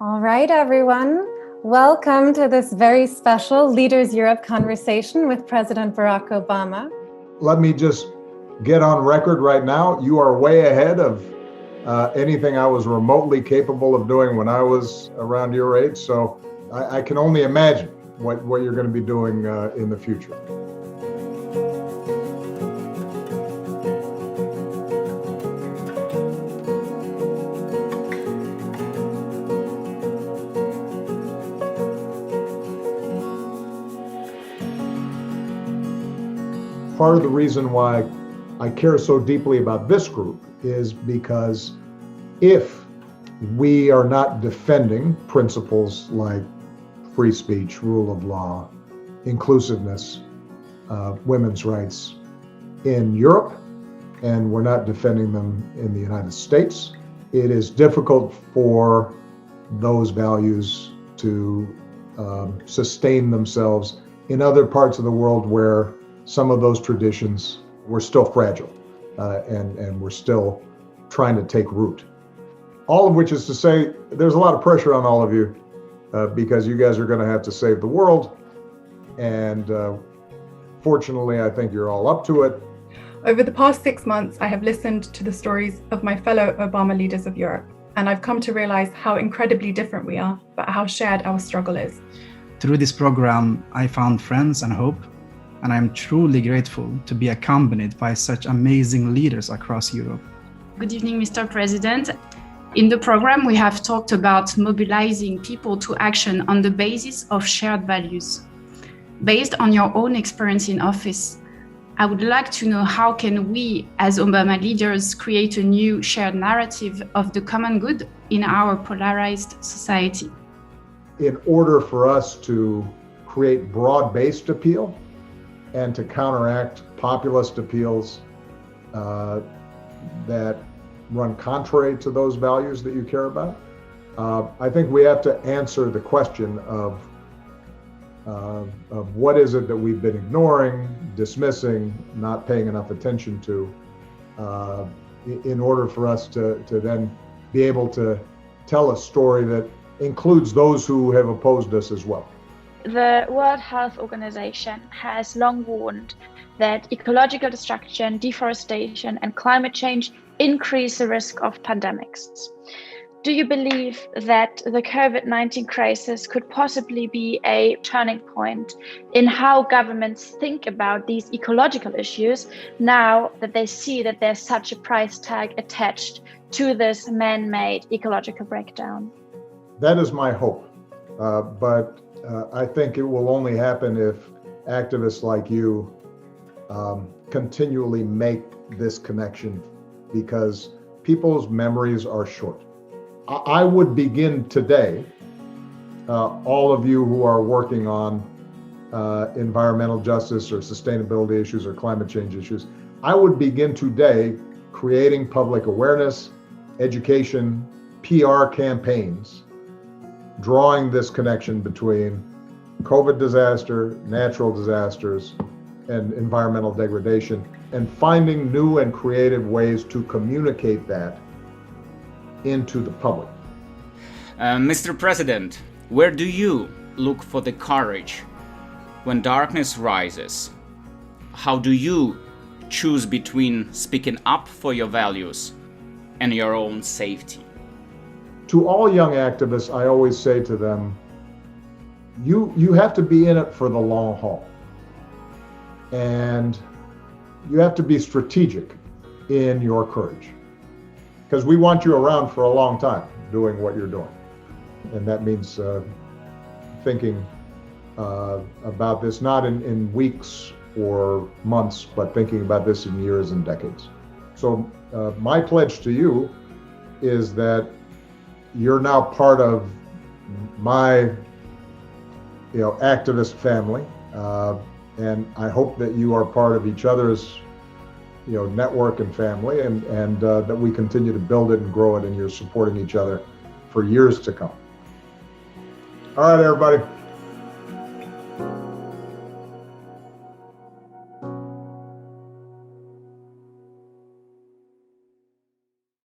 All right, everyone. Welcome to this very special Leaders Europe conversation with President Barack Obama. Let me just get on record right now. You are way ahead of anything I was remotely capable of doing when I was around your age. So I can only imagine what you're going to be doing in the future. Part of the reason why I care so deeply about this group is because if we are not defending principles like free speech, rule of law, inclusiveness, women's rights in Europe, and we're not defending them in the United States, it is difficult for those values to sustain themselves in other parts of the world where some of those traditions were still fragile and we're still trying to take root. All of which is to say, there's a lot of pressure on all of you because you guys are going to have to save the world. And fortunately, I think you're all up to it. Over the past 6 months, I have listened to the stories of my fellow Obama leaders of Europe, and I've come to realize how incredibly different we are, but how shared our struggle is. Through this program, I found friends and hope, and I'm truly grateful to be accompanied by such amazing leaders across Europe. Good evening, Mr. President. In the program, we have talked about mobilizing people to action on the basis of shared values. Based on your own experience in office, I would like to know how can we, as Obama leaders, create a new shared narrative of the common good in our polarized society? In order for us to create broad-based appeal, and to counteract populist appeals that run contrary to those values that you care about. I think we have to answer the question of what is it that we've been ignoring, dismissing, not paying enough attention to, in order for us to then be able to tell a story that includes those who have opposed us as well. The World Health Organization has long warned that ecological destruction, deforestation, and climate change increase the risk of pandemics. Do you believe that the COVID-19 crisis could possibly be a turning point in how governments think about these ecological issues now that they see that there's such a price tag attached to this man-made ecological breakdown? That is my hope, but I think it will only happen if activists like you continually make this connection, because people's memories are short. I would begin today, all of you who are working on environmental justice or sustainability issues or climate change issues, I would begin today creating public awareness, education, PR campaigns, drawing this connection between COVID disaster, natural disasters, and environmental degradation, and finding new and creative ways to communicate that into the public. Mr. President, where do you look for the courage when darkness rises? How do you choose between speaking up for your values and your own safety? To all young activists, I always say to them, you have to be in it for the long haul. And you have to be strategic in your courage. Because we want you around for a long time doing what you're doing. And that means thinking about this not in weeks or months, but thinking about this in years and decades. So my pledge to you is that you're now part of my activist family, and I hope that you are part of each other's network and family, and that we continue to build it and grow it, and you're supporting each other for years to come. All right, everybody.